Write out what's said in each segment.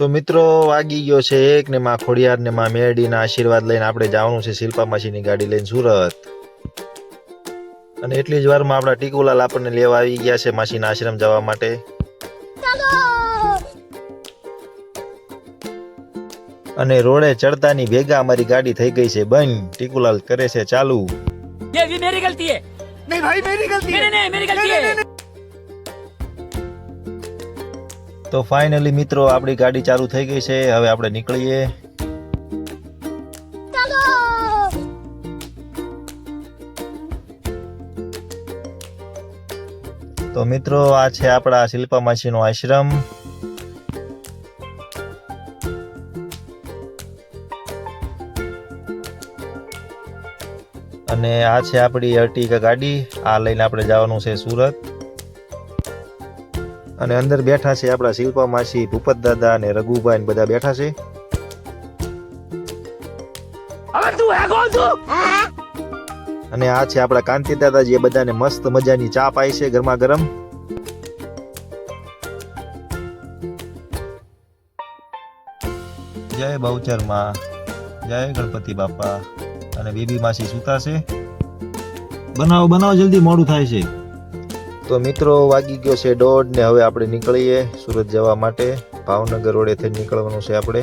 તો મિત્રો વાગી ગયો છે એક ને માં ખોડિયાર ને માં મેરડીના આશીર્વાદ લઈને આપણે જવાનું છે શિલ્પા માસીની ગાડી લઈને સુરત. અને એટલી જ વારમાં આપણા ટીકુલાલ આપણને લેવા આવી ગયા છે માસીના આશ્રમ જવા માટે. અને રોડે ચડતાની ભેગા અમારી ગાડી થઈ ગઈ છે બંધ. ટીકુલાલ કરે છે ચાલુ. ये भी मेरी गलती है। नहीं भाई मेरी गलती है। नहीं मेरी गलती है। તો ફાઇનલી મિત્રો આપણી ગાડી ચાલુ થઈ ગઈ છે. હવે આપણે નીકળીએ. તો મિત્રો આ છે આપણા શિલ્પા માસીનો આશ્રમ. અને આ છે આપણી અર્ટિગા ગાડી. આ લઈને આપણે જવાનું છે સુરત. અને અંદર બેઠા છે આપણા શિલ્પા માસી, ભૂપત દાદા અને રઘુભાઈ બધા બેઠા છે. અને આ છે આપણા કાંતિ દાદા જે બધાને મસ્ત મજાની ચા પાઈ છે ગરમા ગરમ. જય બહુચર માં, જય ગણપતિ બાપા. અને બેબી માસી સુતા છે. બનાવો જલ્દી, મોડું થાય છે. તો મિત્રો વાગી ગયો છે 1:30 ને હવે આપણે નીકળીએ સુરત જવા માટે. ભાવનગર રોડેથી નીકળવાનું છે આપણે.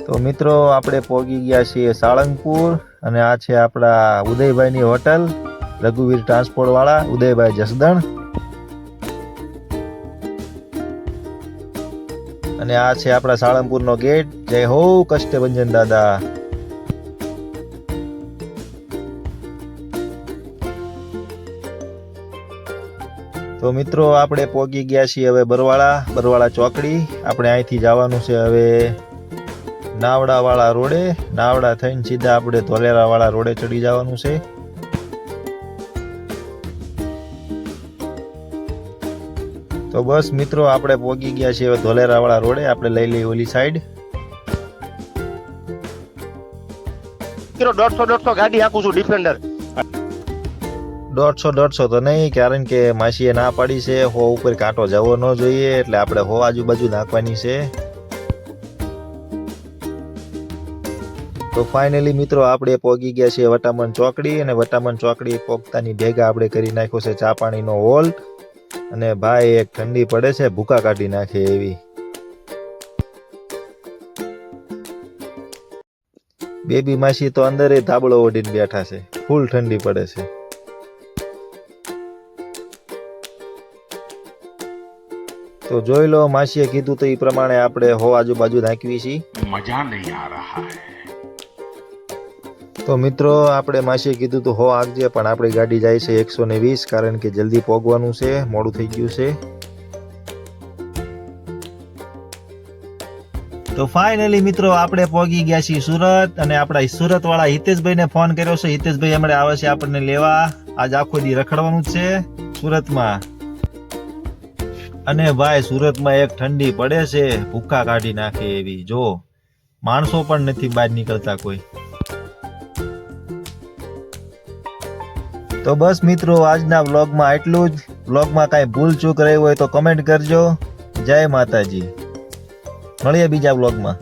તો મિત્રો આપણે પહોંચી ગયા છીએ સાળંગપુર. અને આ છે આપણા ઉદયભાઈની હોટલ, રઘુવીર ટ્રાન્સપોર્ટ વાળા ઉદયભાઈ જસદણ. અને આ છે આપણા સાળંગપુરનો ગેટ. જય હો કષ્ટભંજન દાદા. તો મિત્રો આપણે પહોંચી ગયા છીએ હવે બરવાળા ચોકડી. આપણે અહીંથી જવાનું છે હવે નાવડા વાળા રોડે. નાવડા થઈને સીધા આપણે ધોલેરા વાળા રોડે ચડી જવાનું છે. તો બસ મિત્રો આપણે પહોંચી ગયા છીએ ધોલેરા વાળા રોડે. આપણે લઈ લઈએ ઓલી સાઈડ. કિલો 150 ગાડી હાકું છું ડિફેન્ડર. 150 તો નહીં, કારણ કે માસીએ ના પાડી છે 100 ઉપર કાંટો જવો ન જોઈએ, એટલે આપણે 100 આજુબાજુ નાખવાની છે. તો ફાઇનલી મિત્રો આપણે પહોંચી ગયા છીએ વટામણ ચોકડી. અને વટામણ ચોકડી પહોંચતાની ભેગા આપણે કરી નાખ્યો છે ચા પાણીનો હોલ્ટ. અને ભાઈ એક ઠંડી પડે છે, ભૂકા કાઢી નાખે એવી. બેબી માસી તો અંદર ધાબળો ઓઢીને બેઠા છે, ફૂલ ઠંડી પડે છે. તો જોઈ લો, માસીએ કીધું તો એ પ્રમાણે આપણે 100 આજુબાજુ નાખવી છીએ. मजा नहीं आ रहा है। તો મિત્રો આપણે માસીએ કીધું તો 100 આગજે, પણ આપણી ગાડી જાય છે 120, કારણ કે જલ્દી પહોંચવાનું છે, મોડું થઈ ગયું છે. તો ફાઇનલી મિત્રો આપણે પહોંચી ગયા છીએ સુરત. અને આપણા સુરત વાળા હિતેશભાઈને ફોન કર્યો છે. હિતેશભાઈ હમણાં આવે છે આપણને લેવા. આજ આખો દી રખડવાનું જ છે સુરતમાં. અને ભાઈ સુરતમાં એક ઠંડી પડે છે, ભૂખા કાઢી નાખે એવી. જો માણસો પણ નથી બહાર નીકળતા કોઈ. તો બસ મિત્રો આજના વ્લોગમાં આટલું જ. વ્લોગમાં કાંઈ ભૂલ ચૂક રહી હોય તો કમેન્ટ કરજો. જય માતાજી. મળીએ બીજા વ્લોગમાં.